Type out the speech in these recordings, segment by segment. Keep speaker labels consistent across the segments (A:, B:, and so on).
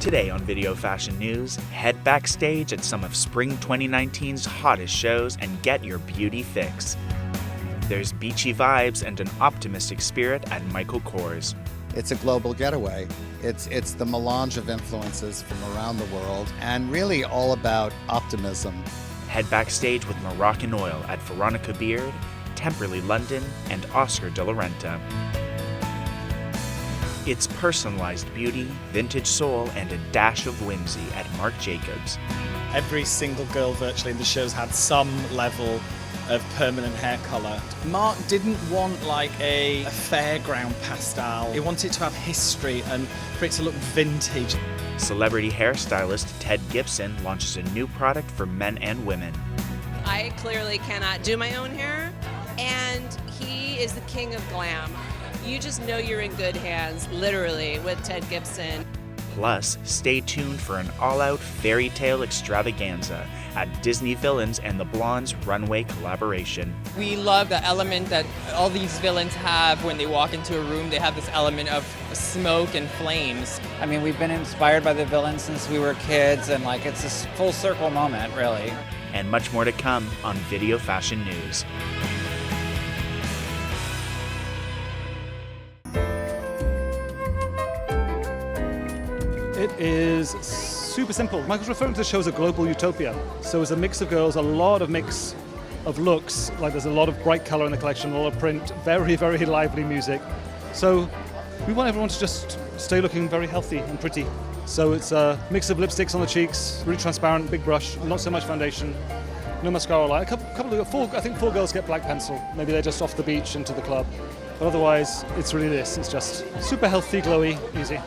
A: Today on Video Fashion News, head backstage at some of Spring 2019's hottest shows and get your beauty fix. There's beachy vibes and an optimistic spirit at Michael Kors.
B: It's a global getaway. It's the melange of influences from around the world and really all about optimism.
A: Head backstage with Moroccanoil at Veronica Beard, Temperley London, and Oscar de la Renta. It's personalized beauty, vintage soul, and a dash of whimsy at Marc Jacobs.
C: Every single girl virtually in the shows had some level of permanent hair colour. Marc didn't want like a fairground pastel. He wanted to have history and for it to look vintage.
A: Celebrity hairstylist Ted Gibson launches a new product for men and women.
D: I clearly cannot do my own hair, and he is the king of glam. You just know you're in good hands, literally, with Ted Gibson.
A: Plus, stay tuned for an all-out fairytale extravaganza at Disney Villains and the Blondes runway collaboration.
E: We love the element that all these villains have when they walk into a room. They have this element of smoke and flames.
F: I mean, we've been inspired by the villains since we were kids, and like it's a full circle moment, really.
A: And much more to come on Video Fashion News.
G: It is super simple. Michael's referring to the show as a global utopia. So it's a mix of girls, a lot of mix of looks, like there's a lot of bright color in the collection, a lot of print, very, very lively music. So we want everyone to just stay looking very healthy and pretty. So it's a mix of lipsticks on the cheeks, really transparent, big brush, not so much foundation, no mascara line. I think four girls get black pencil. Maybe they're just off the beach into the club. But otherwise, it's really this. It's just super healthy, glowy, easy.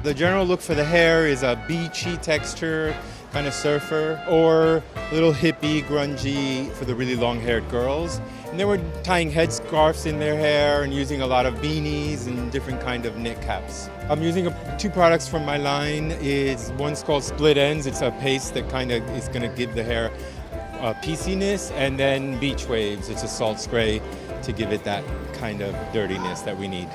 H: The general look for the hair is a beachy texture, kind of surfer, or a little hippie, grungy for the really long-haired girls. And then we're tying headscarves in their hair and using a lot of beanies and different kind of knit caps. I'm using two products from my line. One's called Split Ends. It's a paste that kind of is going to give the hair pieciness, and then Beach Waves. It's a salt spray to give it that kind of dirtiness that we need.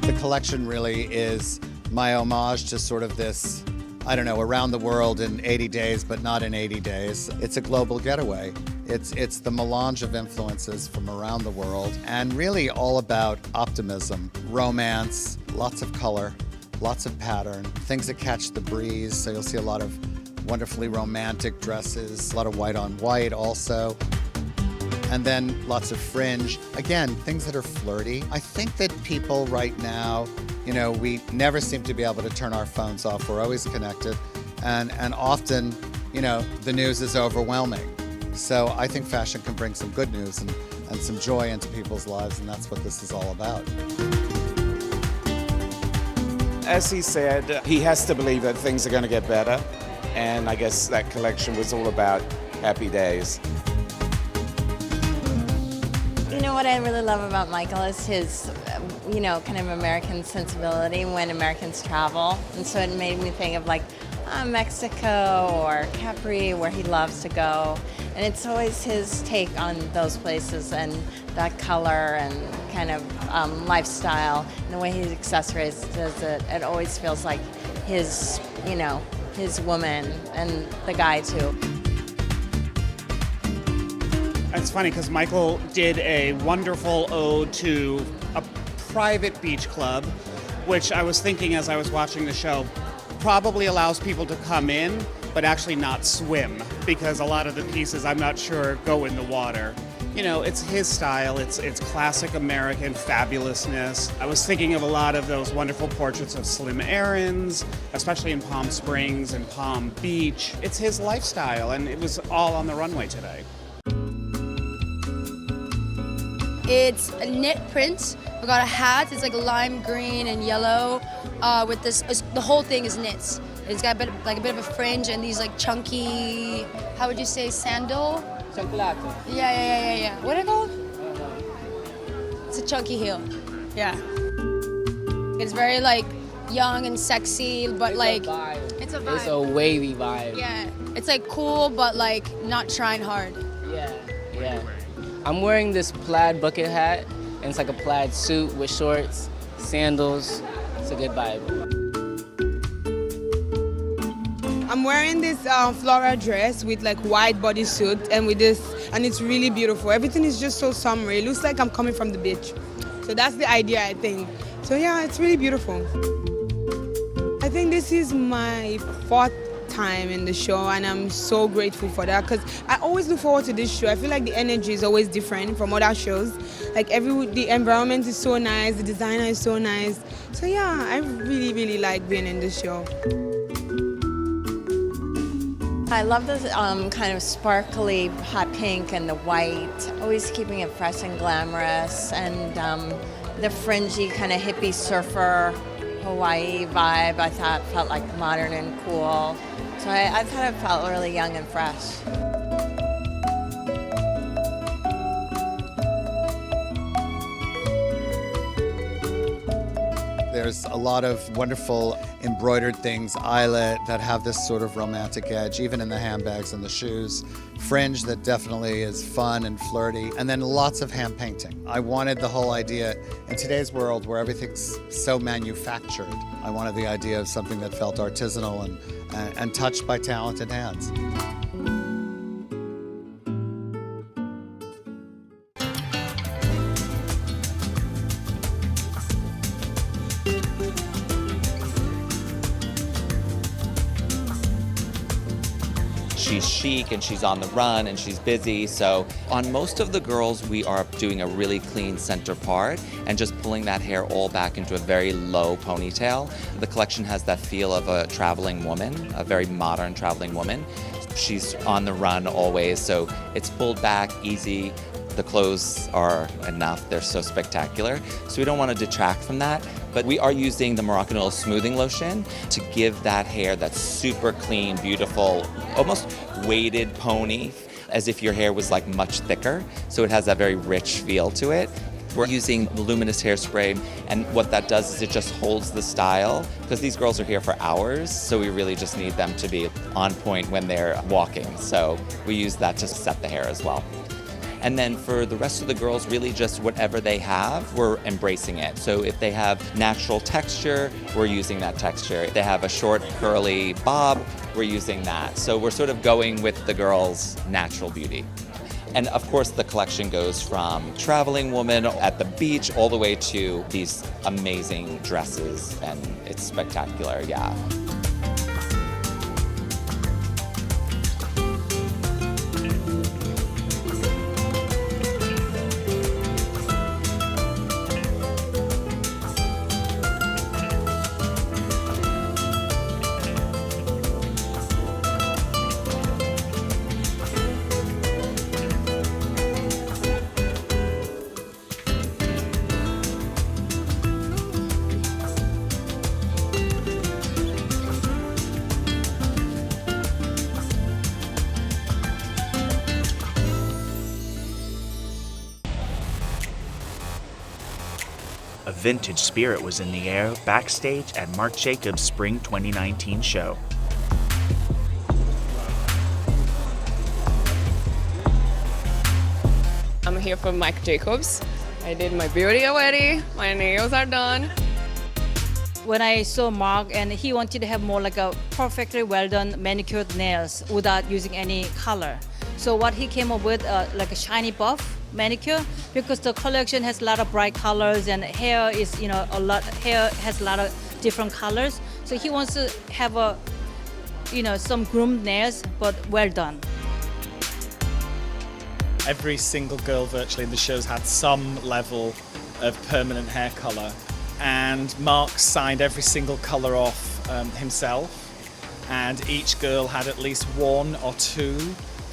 B: The collection really is my homage to sort of this, I don't know, around the world in 80 days, but not in 80 days. It's a global getaway. It's the melange of influences from around the world and really all about optimism, romance, lots of color, lots of pattern, things that catch the breeze. So you'll see a lot of wonderfully romantic dresses, a lot of white on white also. And then lots of fringe. Again, things that are flirty. I think that people right now, you know, we never seem to be able to turn our phones off. We're always connected. And often, you know, the news is overwhelming. So I think fashion can bring some good news and some joy into people's lives, and that's what this is all about.
I: As he said, he has to believe that things are going to get better. And I guess that collection was all about happy days.
J: You know what I really love about Michael is his, you know, kind of American sensibility when Americans travel. And so it made me think of like Mexico or Capri, where he loves to go. And it's always his take on those places and that color and kind of lifestyle. And the way he accessorizes it, it always feels like his, you know, his woman and the guy too.
K: It's funny because Michael did a wonderful ode to a private beach club, which I was thinking as I was watching the show, probably allows people to come in, but actually not swim, because a lot of the pieces, I'm not sure, go in the water. You know, it's his style, it's classic American fabulousness. I was thinking of a lot of those wonderful portraits of Slim Aarons, especially in Palm Springs and Palm Beach. It's his lifestyle, and it was all on the runway today.
L: It's a knit print. We got a hat. It's like lime green and yellow. With this, the whole thing is knits. It's got a bit of a fringe and these like chunky. How would you say sandal?
E: Chocolate.
L: Yeah. What are they called? It's a chunky heel. Yeah. It's very like young and sexy, but like it's a vibe.
E: It's a wavy vibe.
L: Yeah. It's like cool, but like not trying hard.
E: Yeah. I'm wearing this plaid bucket hat, and it's like a plaid suit with shorts.
M: sandals. It's a good vibe.
N: I'm wearing this floral dress with like white bodysuit and with this, and it's really beautiful. Everything is just so summery. It looks like I'm coming from the beach. So that's the idea, I think. So yeah, it's really beautiful. I think this is my 4th time in the show, and I'm so grateful for that because I always look forward to this show. I feel like the energy is always different from other shows. Like the environment is so nice, the designer is so nice. So yeah, I really, really like being in this show.
J: I love this kind of sparkly hot pink and the white, always keeping it fresh and glamorous, and the fringy kind of hippie surfer Hawaii vibe I thought felt like modern and cool. So I thought it felt really young and fresh.
B: There's a lot of wonderful embroidered things, eyelet, that have this sort of romantic edge, even in the handbags and the shoes. Fringe that definitely is fun and flirty. And then lots of hand painting. I wanted the whole idea, in today's world where everything's so manufactured, I wanted the idea of something that felt artisanal and touched by talented hands.
O: She's chic and she's on the run and she's busy. So on most of the girls, we are doing a really clean center part and just pulling that hair all back into a very low ponytail. The collection has that feel of a traveling woman, a very modern traveling woman. She's on the run always, so it's pulled back, easy. The clothes are enough, they're so spectacular. So we don't want to detract from that, but we are using the Moroccanoil smoothing lotion to give that hair that super clean, beautiful, almost weighted pony, as if your hair was like much thicker. So it has that very rich feel to it. We're using the luminous hairspray, and what that does is it just holds the style, because these girls are here for hours, so we really just need them to be on point when they're walking. So we use that to set the hair as well. And then for the rest of the girls, really just whatever they have, we're embracing it. So if they have natural texture, we're using that texture. If they have a short curly bob, we're using that. So we're sort of going with the girls' natural beauty. And of course, the collection goes from traveling woman at the beach all the way to these amazing dresses, and it's spectacular, yeah.
A: A vintage spirit was in the air backstage at Marc Jacobs' Spring 2019 show.
P: I'm here for Marc Jacobs. I did my beauty already. My nails are done.
Q: When I saw Marc, and he wanted to have more like a perfectly well done manicured nails without using any color. So what he came up with, like a shiny buff manicure, because the collection has a lot of bright colors and hair is, hair has a lot of different colors. So he wants to have a, some groomed nails, but well done.
C: Every single girl virtually in the shows had some level of permanent hair color, and Marc signed every single color off himself, and each girl had at least 1 or 2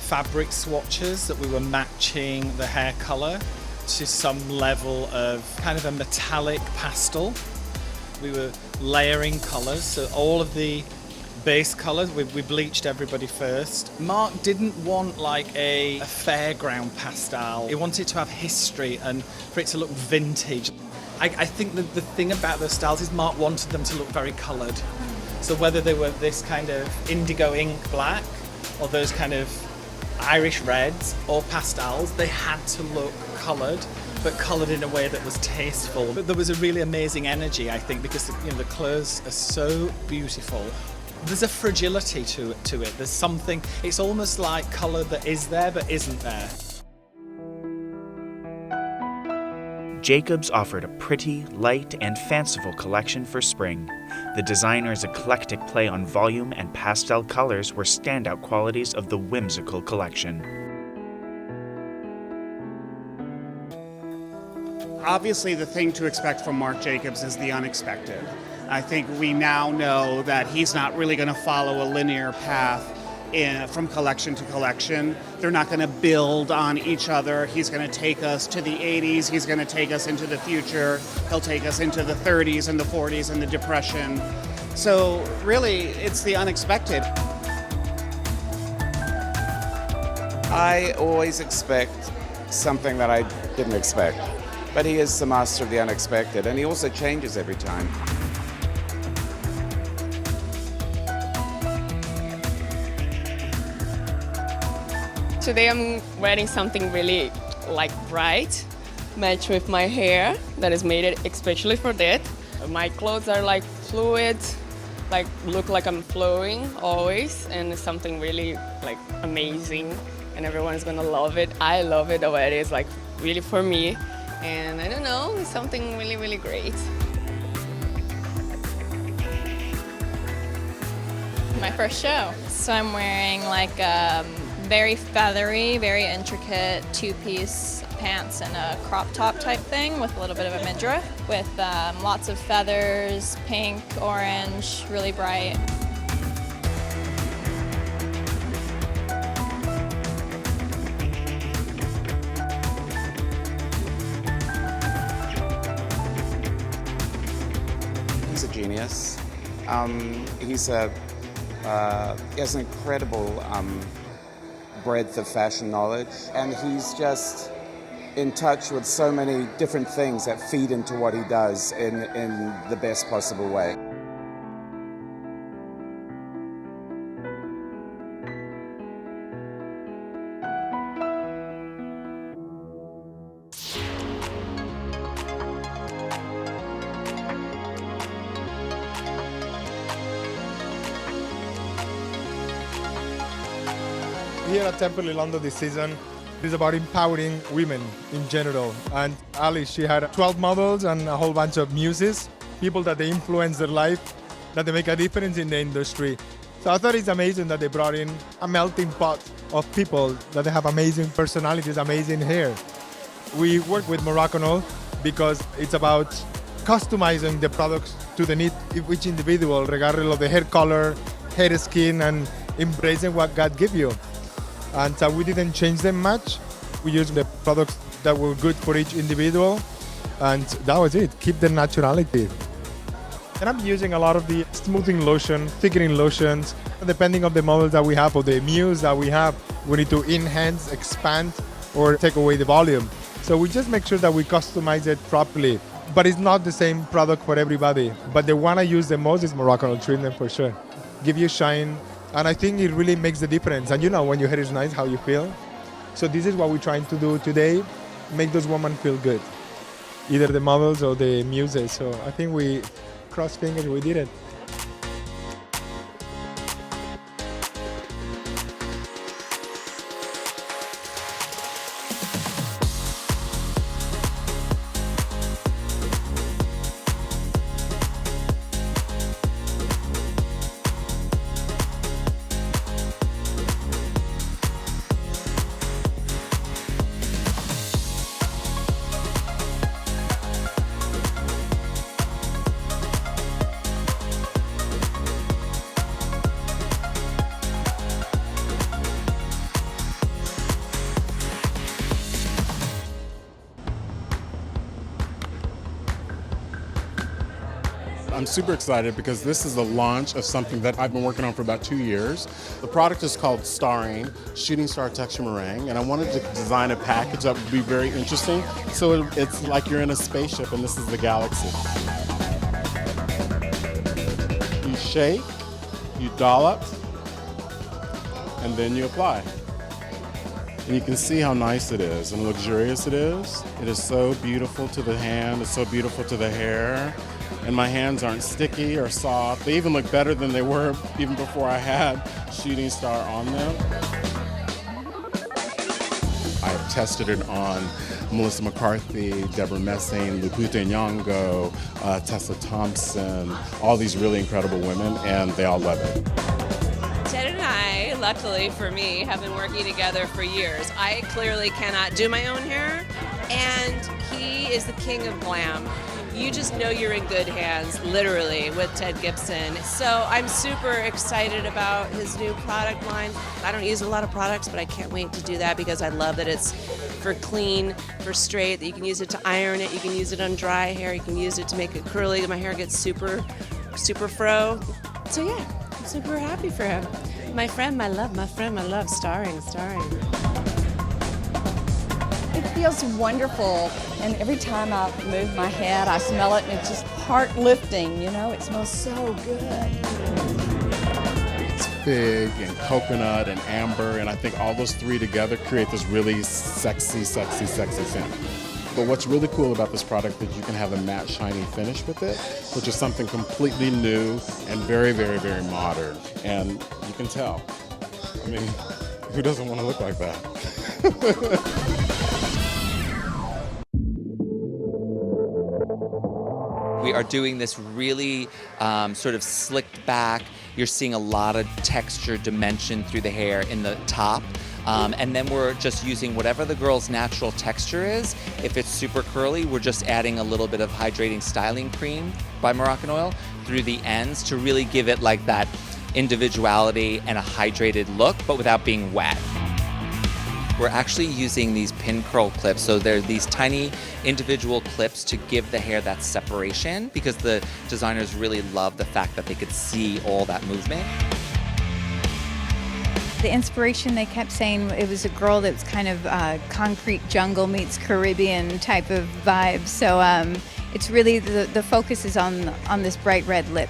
C: fabric swatches that we were matching the hair color to some level of kind of a metallic pastel. We were layering colors, so all of the base colors, we bleached everybody first. Marc didn't want like a fairground pastel. He wanted to have history and for it to look vintage. I think that the thing about those styles is Marc wanted them to look very colored. So whether they were this kind of indigo ink black or those kind of Irish reds or pastels. They had to look coloured, but coloured in a way that was tasteful. But there was a really amazing energy, I think, because the clothes are so beautiful. There's a fragility to it. There's something, it's almost like colour that is there but isn't there.
A: Jacobs offered a pretty, light, and fanciful collection for spring. The designer's eclectic play on volume and pastel colors were standout qualities of the whimsical collection.
K: Obviously, the thing to expect from Marc Jacobs is the unexpected. I think we now know that he's not really going to follow a linear path from collection to collection. They're not going to build on each other. He's going to take us to the 80s. He's going to take us into the future. He'll take us into the 30s and the 40s and the Depression. So really, it's the unexpected.
I: I always expect something that I didn't expect. But he is the master of the unexpected, and he also changes every time.
P: Today I'm wearing something really bright, matched with my hair that is made especially for that. My clothes are fluid, look like I'm flowing always, and it's something really amazing, and everyone's gonna love it. I love it already. It's really for me, and I don't know, it's something really, really great.
R: My first show. So I'm wearing very feathery, very intricate two-piece pants and a crop top type thing with a little bit of a midriff with lots of feathers, pink, orange, really bright.
I: He's a genius. He has an incredible breadth of fashion knowledge, and he's just in touch with so many different things that feed into what he does in the best possible way.
H: Here at Temperley London this season, it is about empowering women in general. And Ali, she had 12 models and a whole bunch of muses, people that they influence their life, that they make a difference in the industry. So I thought it's amazing that they brought in a melting pot of people that they have amazing personalities, amazing hair. We work with Moroccanoil because it's about customizing the products to the need of each individual, regardless of the hair color, hair skin, and embracing what God gave you. And so we didn't change them much. We used the products that were good for each individual, and that was it. Keep the naturality. And I'm using a lot of the smoothing lotion, thickening lotions. Depending on the models that we have or the muse that we have, we need to enhance, expand, or take away the volume. So we just make sure that we customize it properly. But it's not the same product for everybody. But the one I use the most is Moroccanoil treatment for sure. Give you shine. And I think it really makes the difference. And when your hair is nice, how you feel. So this is what we're trying to do today, make those women feel good. Either the models or the muses. So I think we cross fingers, we did it.
S: I'm super excited because this is the launch of something that I've been working on for about 2 years. The product is called Starring, Shooting Star Texture Meringue, and I wanted to design a package that would be very interesting. So it's like you're in a spaceship and this is the galaxy. You shake, you dollop, and then you apply. And you can see how nice it is and luxurious it is. It is so beautiful to the hand, it's so beautiful to the hair. And my hands aren't sticky or soft. They even look better than they were even before I had Shooting Star on them. I've tested it on Melissa McCarthy, Deborah Messing, Lupita Nyong'o, Tessa Thompson, all these really incredible women, and they all love it.
D: Ted and I, luckily for me, have been working together for years. I clearly cannot do my own hair, and he is the king of glam. You just know you're in good hands, literally, with Ted Gibson. So I'm super excited about his new product line. I don't use a lot of products, but I can't wait to do that because I love that it's for clean, for straight, that you can use it to iron it, you can use it on dry hair, you can use it to make it curly. My hair gets super fro. So yeah, I'm super happy for him. My friend, my love, starring.
T: It feels wonderful, and every time I move my head, I smell it, and it's just heart-lifting, you know? It smells so good.
S: It's fig and coconut and amber, and I think all those three together create this really sexy scent. But what's really cool about this product is you can have a matte, shiny finish with it, which is something completely new and very, very, very modern. And you can tell. I mean, who doesn't want to look like that?
O: We are doing this really sort of slicked back. You're seeing a lot of texture, dimension through the hair in the top. And then we're just using whatever the girl's natural texture is. If it's super curly, we're just adding a little bit of hydrating styling cream by Moroccanoil through the ends to really give it like that individuality and a hydrated look, but without being wet. We're actually using these pin curl clips, so they're these tiny individual clips to give the hair that separation because the designers really love the fact that they could see all that movement.
U: The inspiration, they kept saying it was a girl that was kind of concrete jungle meets Caribbean type of vibe. So it's really, the focus is on this bright red lip.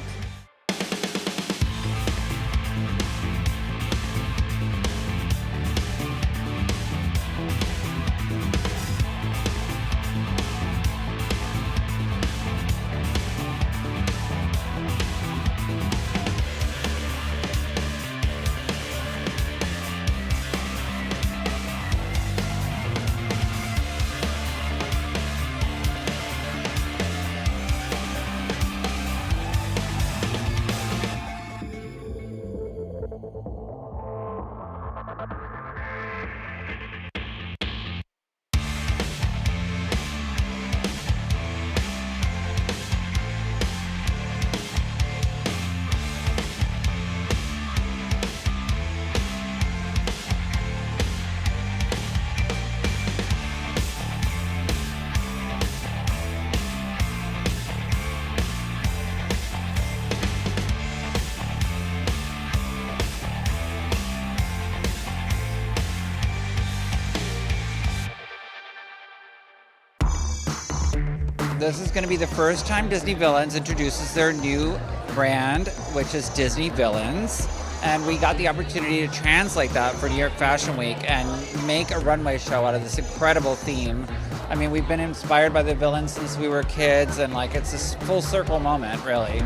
F: This is going to be the first time Disney Villains introduces their new brand, which is Disney Villains. And we got the opportunity to translate that for New York Fashion Week and make a runway show out of this incredible theme. I mean, we've been inspired by the villains since we were kids, and like it's this full circle moment, really.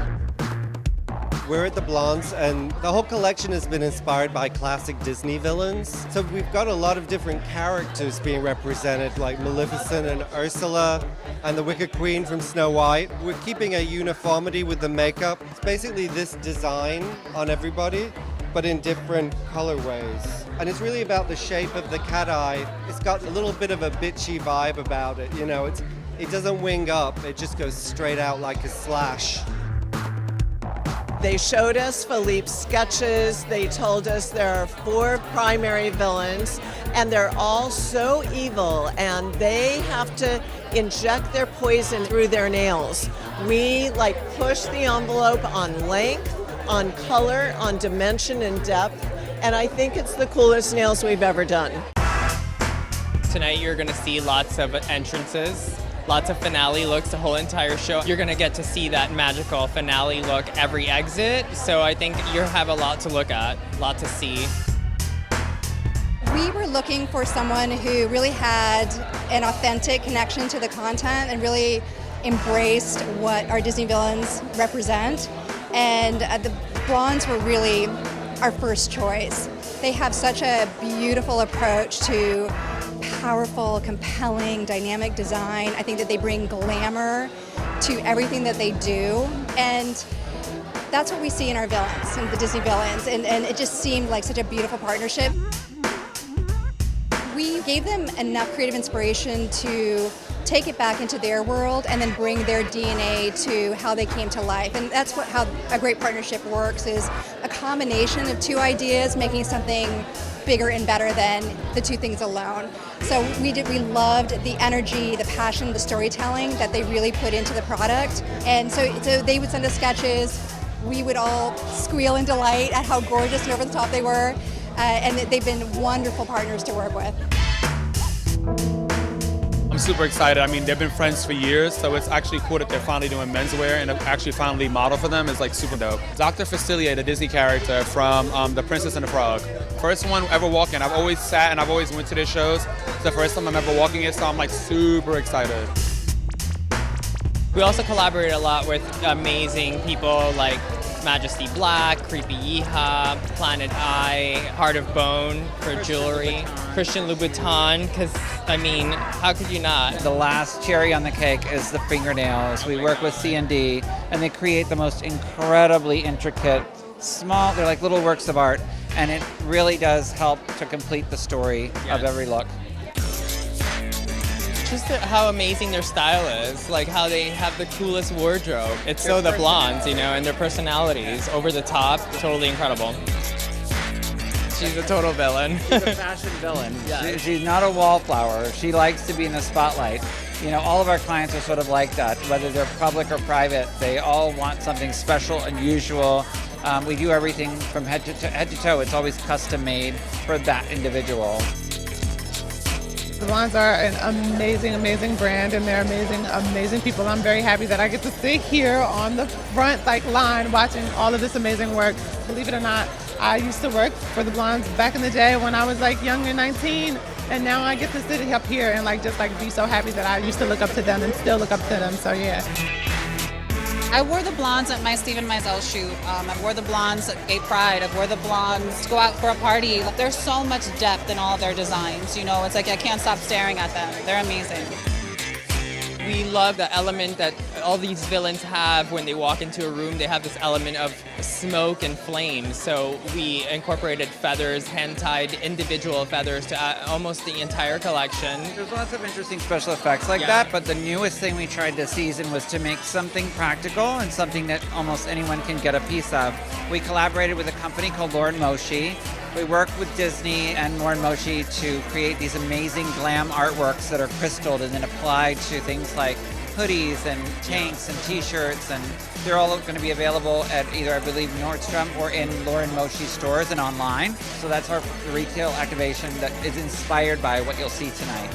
V: We're at the Blondes, and the whole collection has been inspired by classic Disney villains. So we've got a lot of different characters being represented, like Maleficent and Ursula, and the Wicked Queen from Snow White. We're keeping a uniformity with the makeup. It's basically this design on everybody, but in different colorways. And it's really about the shape of the cat eye. It's got a little bit of a bitchy vibe about it, you know. It doesn't wing up, it just goes straight out like a slash.
W: They showed us Philippe's sketches. They told us there are 4 primary villains, and they're all so evil, and they have to inject their poison through their nails. We push the envelope on length, on color, on dimension and depth, and I think it's the coolest nails we've ever done.
E: Tonight you're going to see lots of entrances. Lots of finale looks, the whole entire show. You're gonna get to see that magical finale look every exit. So I think you have a lot to look at, a lot to see.
G: We were looking for someone who really had an authentic connection to the content and really embraced what our Disney villains represent. And the blondes were really our first choice. They have such a beautiful approach to powerful, compelling, dynamic design. I think that they bring glamour to everything that they do. And that's what we see in our villains, in the Disney villains. And it just seemed like such a beautiful partnership. We gave them enough creative inspiration to take it back into their world and then bring their DNA to how they came to life. And that's how a great partnership works, is a combination of two ideas making something bigger and better than the two things alone. So we loved the energy, the passion, the storytelling that they really put into the product. And so they would send us sketches. We would all squeal in delight at how gorgeous and over the top they were. And they've been wonderful partners to work with.
L: I'm super excited. I mean, they've been friends for years, so it's actually cool that they're finally doing menswear and actually finally model for them is like super dope. Dr. Facilier, the Disney character from The Princess and the Frog. First one ever walking. I've always sat and I've always went to their shows. It's the first time I'm ever walking it, so I'm like super excited.
E: We also collaborate a lot with amazing people like Majesty Black, Creepy Yeehaw, Planet Eye, Heart of Bone for jewelry, Christian Louboutin, because, I mean, how could you not?
F: The last cherry on the cake is the fingernails. We work with C&D, and they create the most incredibly intricate, small, they're like little works of art, and it really does help to complete the story of every look.
E: Just how amazing their style is, like how they have the coolest wardrobe. It's so the blondes, you know, and their personalities, over the top, totally incredible. She's a total villain.
F: She's a fashion villain. Yeah. She's not a wallflower. She likes to be in the spotlight. You know, all of our clients are sort of like that, whether they're public or private. They all want something special, unusual. We do everything from head to toe. It's always custom made for that individual.
M: The Blondes are an amazing, amazing brand, and they're amazing, amazing people. I'm very happy that I get to sit here on the front line watching all of this amazing work. Believe it or not, I used to work for the Blondes back in the day when I was younger, 19, and now I get to sit up here and just be so happy that I used to look up to them and still look up to them. So yeah.
X: I wore the Blondes at my Stephen Meisel shoot. I wore the Blondes at Gay Pride. I wore the Blondes to go out for a party. There's so much depth in all their designs. You know, it's like I can't stop staring at them. They're amazing.
E: We love the element that all these villains have when they walk into a room. They have this element of smoke and flame. So we incorporated feathers, hand-tied individual feathers to almost the entire collection.
F: There's lots of interesting special effects like that, but the newest thing we tried this season was to make something practical and something that almost anyone can get a piece of. We collaborated with a company called Lauren Moshi. We work with Disney and Lauren Moshi to create these amazing glam artworks that are crystalled and then applied to things like hoodies and tanks and t-shirts, and they're all going to be available at either, I believe, Nordstrom or in Lauren Moshi stores and online. So that's our retail activation that is inspired by what you'll see tonight.